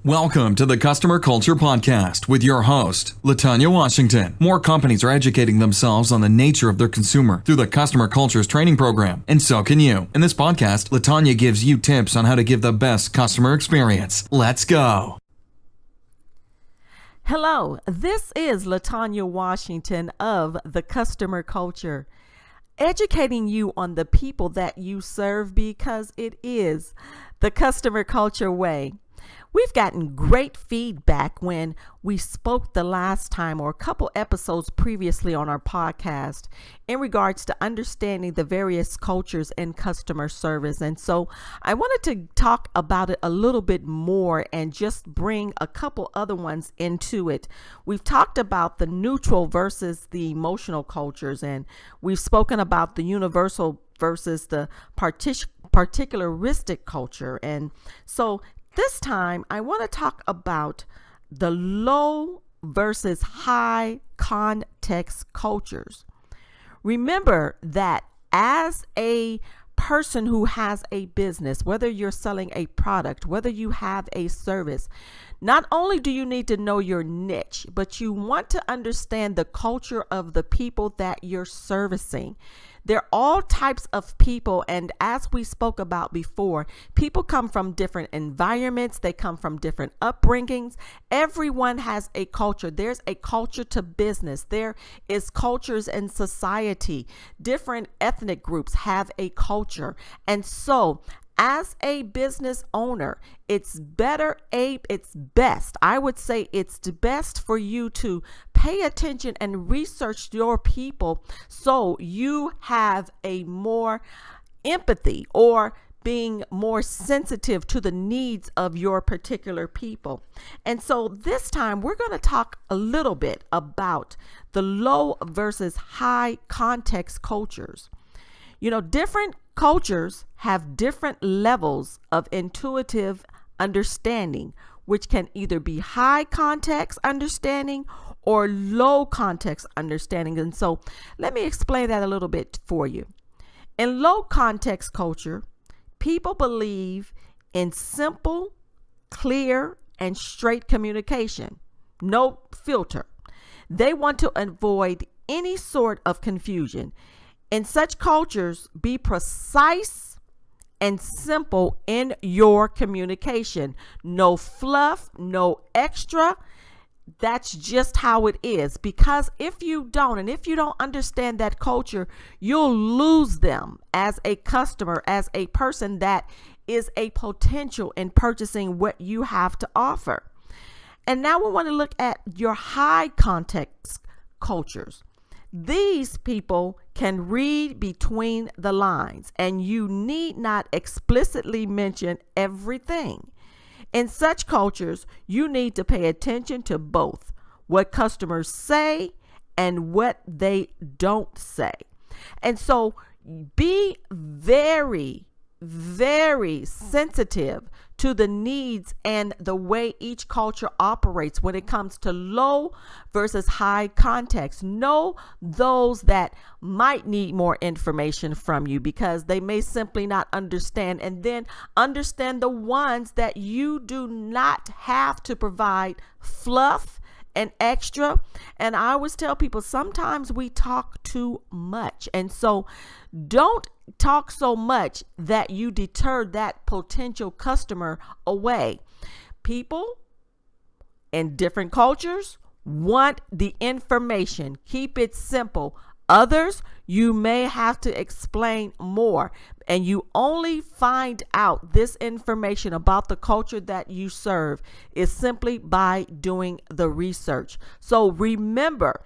Welcome to the Customer Culture Podcast with your host, Latanya Washington. More companies are educating themselves on the nature of their consumer through the Customer Cultures training program, and so can you. In this podcast, Latanya gives you tips on how to give the best customer experience. Let's go. Hello, this is Latanya Washington of the Customer Culture, educating you on the people that you serve because it is the Customer Culture way. We've gotten great feedback when we spoke the last time or a couple episodes previously on our podcast in regards to understanding the various cultures in customer service. And so I wanted to talk about it a little bit more and just bring a couple other ones into it. We've talked about the neutral versus the emotional cultures, and we've spoken about the universal versus the particularistic culture. And so this time, I want to talk about the low versus high context cultures. Remember that as a person who has a business, whether you're selling a product, whether you have a service, not only do you need to know your niche, but you want to understand the culture of the people that you're servicing. There are all types of people, and as we spoke about before, people come from different environments, they come from different upbringings. Everyone has a culture. There's a culture to business. There is cultures in society. Different ethnic groups have a culture. And so as a business owner, it's best, I would say it's best for you to pay attention and research your people so you have a more empathy or being more sensitive to the needs of your particular people. And so this time we're going to talk a little bit about the low versus high context cultures. You know, different cultures have different levels of intuitive understanding, which can either be high context understanding or low context understanding. And so let me explain that a little bit for you. In low context culture, people believe in simple, clear, and straight communication, no filter. They want to avoid any sort of confusion. In such cultures, be precise and simple in your communication. No fluff, no extra. That's just how it is. Because if you don't understand that culture, you'll lose them as a customer, as a person that is a potential in purchasing what you have to offer. And now we want to look at your high context cultures. These people can read between the lines, and you need not explicitly mention everything. In such cultures, you need to pay attention to both what customers say and what they don't say. And so be very, very sensitive to the needs and the way each culture operates when it comes to low versus high context. Know those that might need more information from you because they may simply not understand, and then understand the ones that you do not have to provide fluff and extra. And I always tell people sometimes we talk too much, and so don't talk so much that you deter that potential customer away. People in different cultures want the information. Keep it simple. Others, you may have to explain more, and you only find out this information about the culture that you serve is simply by doing the research. So remember,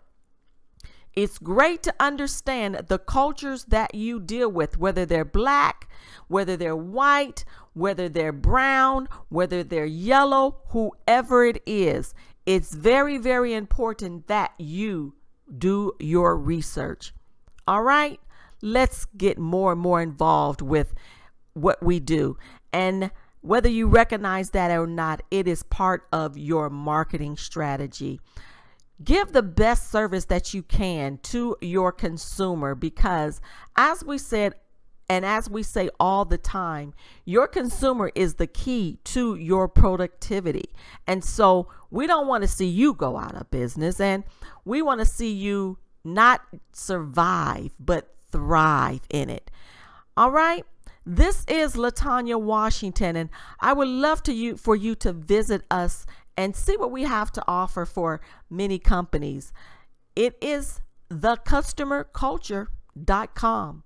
it's great to understand the cultures that you deal with, whether they're black, whether they're white, whether they're brown, whether they're yellow, whoever it is. It's very, very important that you do your research. All right, let's get more and more involved with what we do. And whether you recognize that or not, it is part of your marketing strategy. Give the best service that you can to your consumer because, as we said And as we say all the time, your consumer is the key to your productivity. And so we don't want to see you go out of business, and we want to see you not survive, but thrive in it. All right. This is Latanya Washington, and I would love for you to visit us and see what we have to offer for many companies. It is thecustomerculture.com.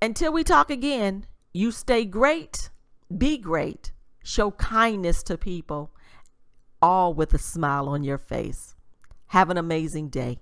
Until we talk again, you stay great, be great, show kindness to people, all with a smile on your face. Have an amazing day.